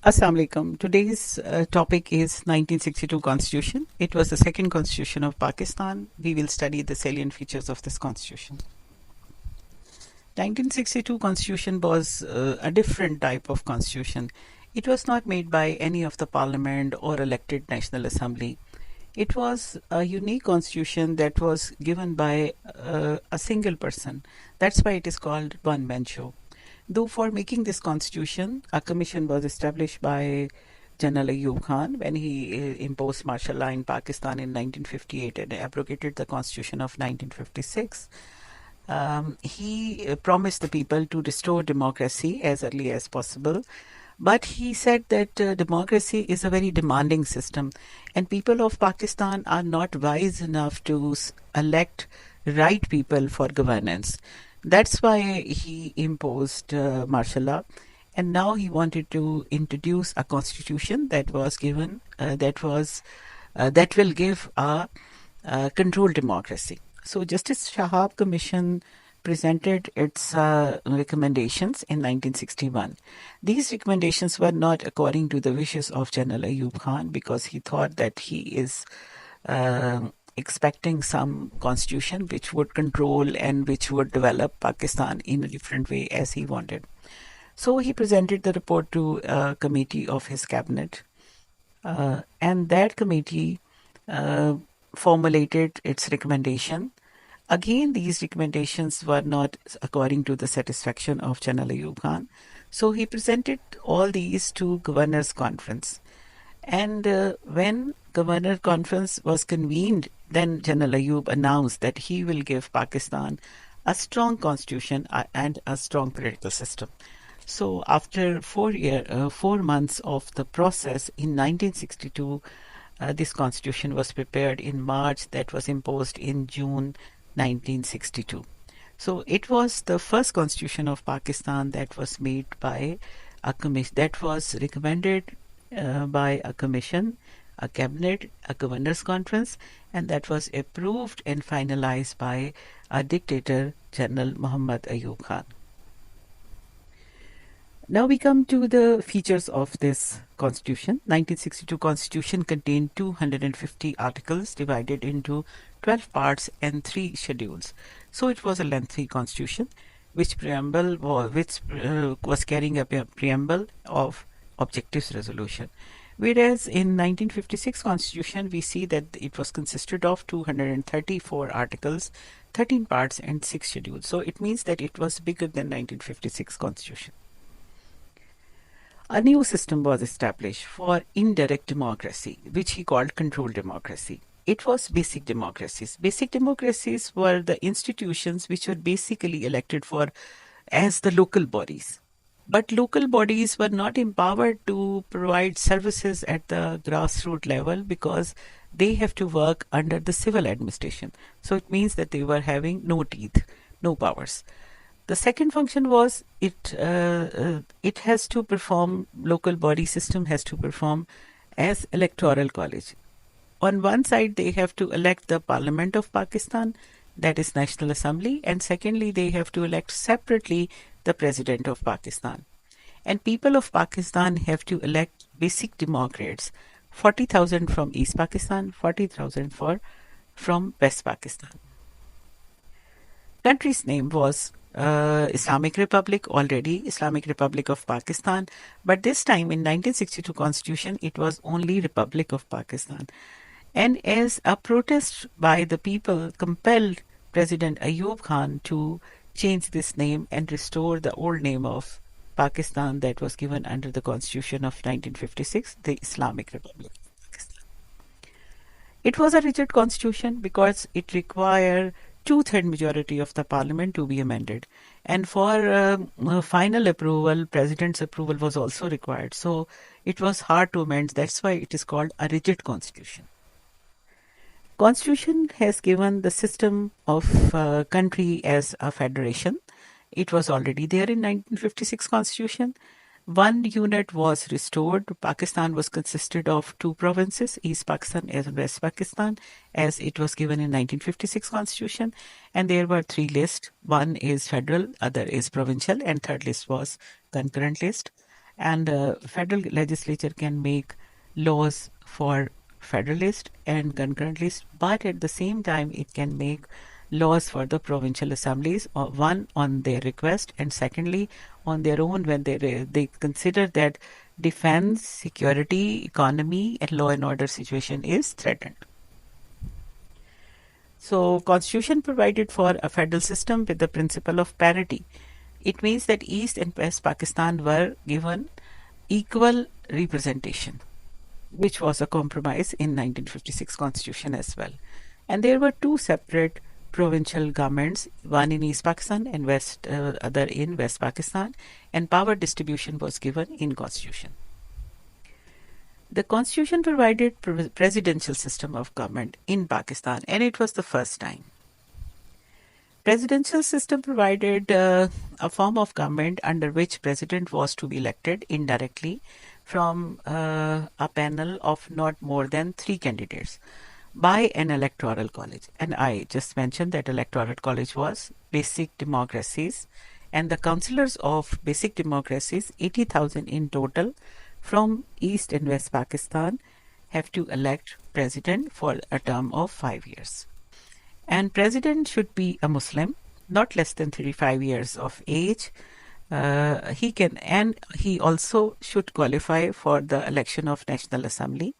Assalamu alaikum. Today's topic is 1962 Constitution. It was the second constitution of Pakistan. We will study the salient features of this constitution. 1962 Constitution was a different type of constitution. It was not made by any of the parliament or elected National Assembly. It was a unique constitution that was given by a single person. That's why it is called one man show. Though for making this constitution, a commission was established by General Ayub Khan when he imposed martial law in Pakistan in 1958 and abrogated the constitution of 1956. He promised the people to restore democracy as early as possible. But he said that democracy is a very demanding system, and people of Pakistan are not wise enough to elect right people for governance. That's why he imposed martial law, and now he wanted to introduce a constitution that was given that will give a controlled democracy. So Justice Shahab Commission presented its recommendations in 1961. These recommendations were not according to the wishes of General Ayub Khan because he thought that he is expecting some constitution which would control and which would develop Pakistan in a different way as he wanted. So he presented the report to a committee of his cabinet, and that committee formulated its recommendation. Again, these recommendations were not according to the satisfaction of General Ayub Khan. So he presented all these to Governor's Conference. And when Governor Conference was convened, then General Ayub announced that he will give Pakistan a strong constitution and a strong political system. So after 4 months of the process in 1962, this constitution was prepared in March, that was imposed in June 1962. So it was the first constitution of Pakistan that was made by a commission, that was recommended by a commission, a cabinet, a governor's conference, and that was approved and finalized by a dictator, General Muhammad Ayub Khan. Now we come to the features of this constitution. 1962 constitution contained 250 articles divided into 12 parts and 3 schedules. So it was a lengthy constitution, which was carrying a preamble of objectives resolution. Whereas in 1956 constitution, we see that it was consisted of 234 articles, 13 parts and 6 schedules. So it means that it was bigger than 1956 constitution. A new system was established for indirect democracy, which he called controlled democracy. It was basic democracies. Basic democracies were the institutions which were basically elected for as the local bodies. But local bodies were not empowered to provide services at the grassroots level because they have to work under the civil administration. So it means that they were having no teeth, no powers. The second function was it has to perform, local body system has to perform as electoral college. On one side, they have to elect the Parliament of Pakistan, that is National Assembly, and secondly, they have to elect separately the President of Pakistan. And people of Pakistan have to elect basic democrats, 40,000 from East Pakistan, 40,000 from West Pakistan. Country's name was Islamic Republic, already Islamic Republic of Pakistan, but this time in 1962 constitution it was only Republic of Pakistan. And as a protest by the people compelled President Ayub Khan to change this name and restore the old name of Pakistan that was given under the constitution of 1956, the Islamic Republic of Pakistan. It was a rigid constitution because it required two-third majority of the parliament to be amended, and for final approval, president's approval was also required. So it was hard to amend. That's why it is called a rigid constitution. Constitution has given the system of country as a federation. It was already there in 1956 constitution. One unit was restored. Pakistan was consisted of two provinces, East Pakistan and West Pakistan, as it was given in 1956 constitution. And there were three lists. One is federal, other is provincial, and third list was concurrent list. And federal legislature can make laws for federalist and concurrentist, but at the same time it can make laws for the provincial assemblies, one on their request and secondly on their own when they consider that defense, security, economy and law and order situation is threatened. So constitution provided for a federal system with the principle of parity. It means that East and West Pakistan were given equal representation, which was a compromise in 1956 constitution as well. And there were two separate provincial governments, one in East Pakistan and other in West Pakistan, and power distribution was given in constitution. The constitution provided presidential system of government in Pakistan, and it was the first time. Presidential system provided a form of government under which president was to be elected indirectly from a panel of not more than 3 candidates by an electoral college. And I just mentioned that electoral college was basic democracies, and the councillors of basic democracies, 80,000 in total from East and West Pakistan, have to elect president for a term of 5 years. And president should be a Muslim, not less than 35 years of age. He also should qualify for the election of National Assembly.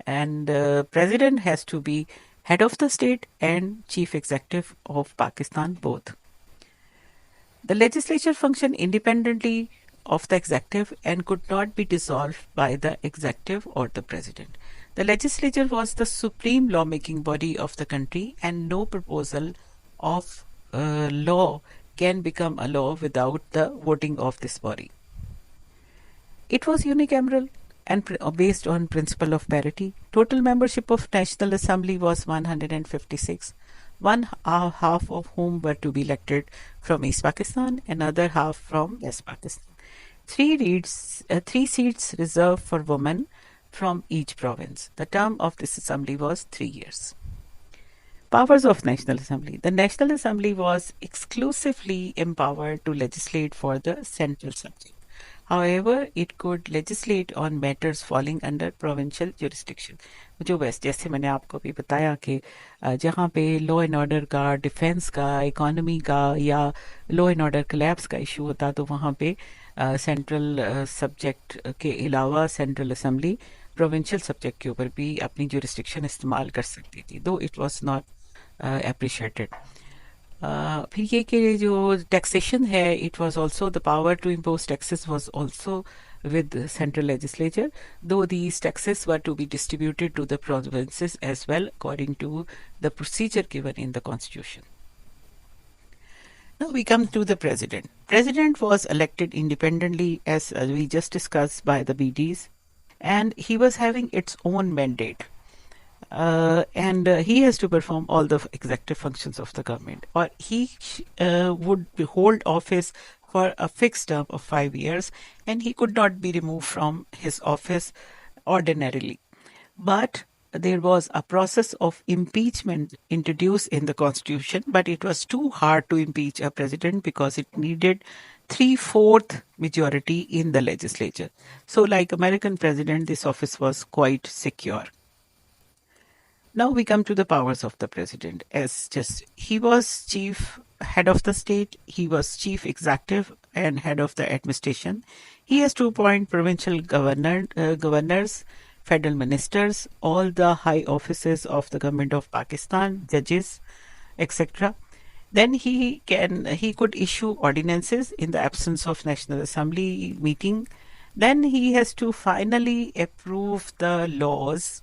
And president has to be head of the state and chief executive of Pakistan both. The legislature functioned independently of the executive and could not be dissolved by the executive or the president. The legislature was the supreme lawmaking body of the country, and no proposal of law can become a law without the voting of this body. It was unicameral and based on principle of parity. Total membership of National Assembly was 156, one half of whom were to be elected from East Pakistan, another half from West Pakistan. Three seats reserved for women from each province. The term of this assembly was 3 years. Powers of National Assembly. The National Assembly was exclusively empowered to legislate for the central subject. However, it could legislate on matters falling under provincial jurisdiction. जो जैसे मैंने आपको भी बताया कि जहाँ पे law and order का, डिफेंस का, इकोनॉमी का या लॉ एंड ऑर्डर कोलैप्स का इशू होता तो वहाँ पे सेंट्रल सब्जेक्ट के अलावा सेंट्रल असेंबली प्रोविंशियल सब्जेक्ट के ऊपर भी अपनी जुरिस्डिक्शन इस्तेमाल कर सकती थी, दो इट वाज नॉट एप्रिशिएटेड. फिर ये कि जो टैक्सेशन है, it was also the power to impose taxes was also with the central legislature, though these taxes were to be distributed to the provinces as well according to the procedure given in the constitution. Now we come to the president. President was elected independently, as we just discussed, by the BDs, and he was having its own mandate. And he has to perform all the executive functions of the government, or he would hold office for a fixed term of 5 years, and he could not be removed from his office ordinarily. But there was a process of impeachment introduced in the constitution, but it was too hard to impeach a president because it needed 3/4 majority in the legislature. So like American president, this office was quite secure. Now we come to the powers of the president. He was chief head of the state, he was chief executive and head of the administration. He has to appoint provincial governors, federal ministers, all the high offices of the government of Pakistan, judges, etc. Then he could issue ordinances in the absence of National Assembly meeting. Then he has to finally approve the laws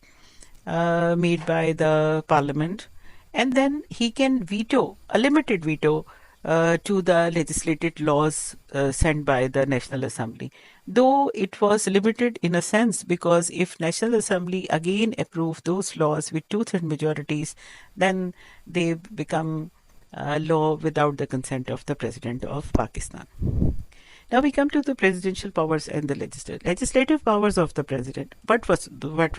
made by the parliament, and then he can veto, a limited veto, to the legislated laws sent by the National Assembly. Though it was limited in a sense, because if National Assembly again approve those laws with 2/3 majorities, then they become law without the consent of the President of Pakistan. Now we come to the presidential powers and the legislative powers of the president. What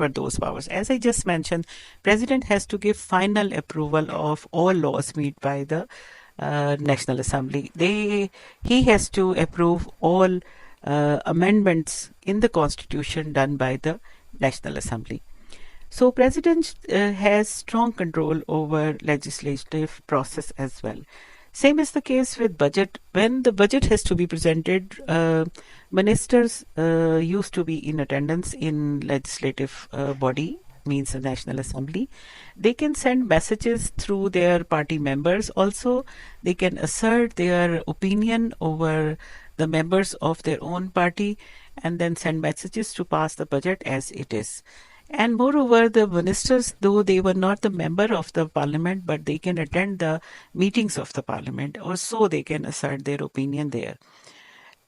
were those powers? As I just mentioned, president has to give final approval of all laws made by the National Assembly. He has to approve all amendments in the constitution done by the National Assembly. So president has strong control over legislative process as well. Same is the case with budget. When the budget has to be presented, ministers used to be in attendance in legislative body, means the National Assembly. They can send messages through their party members. Also, they can assert their opinion over the members of their own party and then send messages to pass the budget as it is. And moreover, the ministers, though they were not the member of the parliament, but they can attend the meetings of the parliament, or so they can assert their opinion there.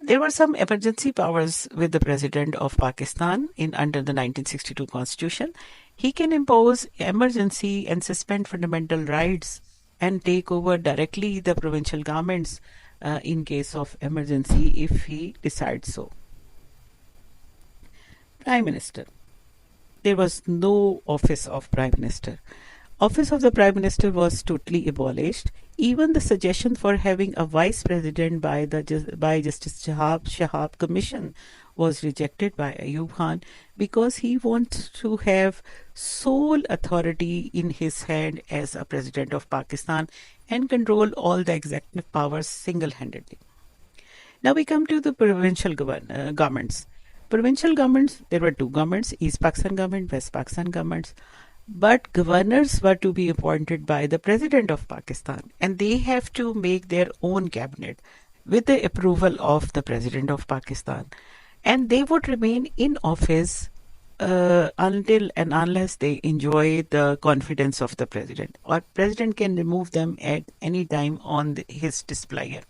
There were some emergency powers with the president of Pakistan in under the 1962 constitution. He can impose emergency and suspend fundamental rights and take over directly the provincial governments in case of emergency if he decides so. Prime Minister. There was no office of Prime Minister. Office of the Prime Minister was totally abolished. Even the suggestion for having a Vice President by Justice Shahab Commission was rejected by Ayub Khan because he wants to have sole authority in his hand as a President of Pakistan and control all the executive powers single-handedly. Now we come to the provincial governments. Provincial governments, there were two governments, East Pakistan government, West Pakistan governments. But governors were to be appointed by the President of Pakistan, and they have to make their own cabinet with the approval of the President of Pakistan. And they would remain in office until and unless they enjoy the confidence of the President. Or President can remove them at any time on his displeasure.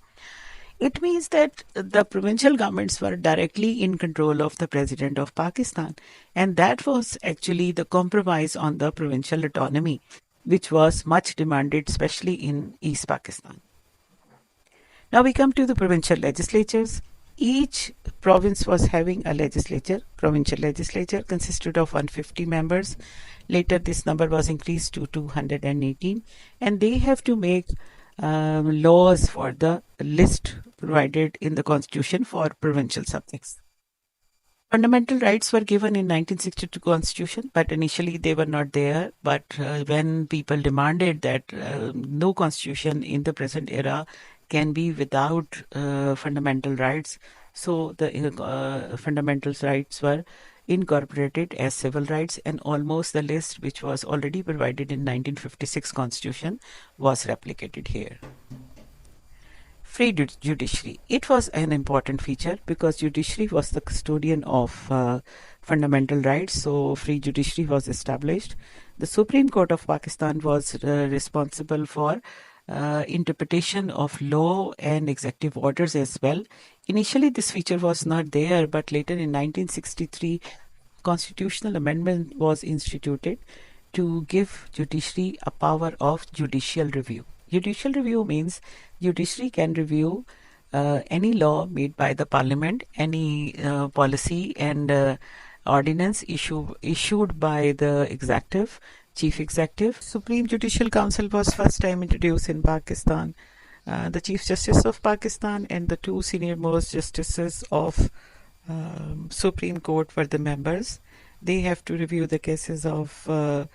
It means that the provincial governments were directly in control of the President of Pakistan, and that was actually the compromise on the provincial autonomy, which was much demanded, especially in East Pakistan. Now we come to the provincial legislatures. Each province was having a legislature. Provincial legislature consisted of 150 members. Later, this number was increased to 218, and they have to make laws for the list provided in the constitution for provincial subjects. Fundamental rights were given in 1962 constitution, but initially they were not there. But when people demanded that no constitution in the present era can be without fundamental rights, so the fundamental rights were incorporated as civil rights, and almost the list which was already provided in 1956 constitution was replicated here. Free judiciary. It was an important feature because judiciary was the custodian of fundamental rights, so free judiciary was established. The Supreme Court of Pakistan was responsible for interpretation of law and executive orders as well. Initially, this feature was not there, but later in 1963, constitutional amendment was instituted to give judiciary a power of judicial review. Judicial review means judiciary can review any law made by the parliament, any policy and ordinance issued by the executive, chief executive. Supreme Judicial Council was first time introduced in Pakistan. The Chief Justice of Pakistan and the two senior most justices of Supreme Court were the members. They have to review the cases of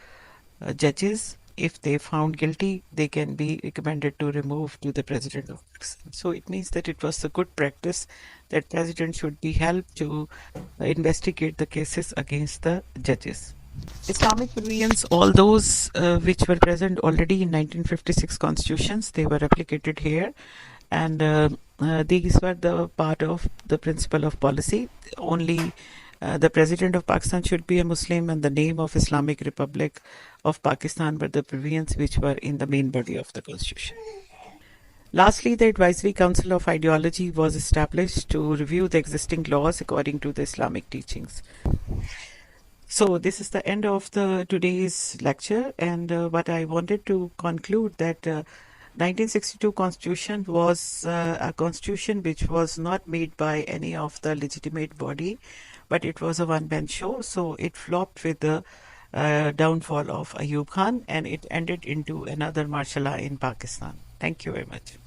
judges. If they found guilty, they can be recommended to remove to the President of Pakistan. So it means that it was a good practice that President should be helped to investigate the cases against the judges. Islamic purveyance, all those which were present already in 1956 constitutions, they were replicated here, and these were the part of the principle of policy. Only the President of Pakistan should be a Muslim, and the name of Islamic Republic of Pakistan were the purveyance which were in the main body of the constitution. Lastly, the Advisory Council of Ideology was established to review the existing laws according to the Islamic teachings. So this is the end of today's lecture, and what I wanted to conclude that 1962 constitution was a constitution which was not made by any of the legitimate body, but it was a one-man show. So it flopped with the downfall of Ayub Khan, and it ended into another martial law in Pakistan. Thank you very much.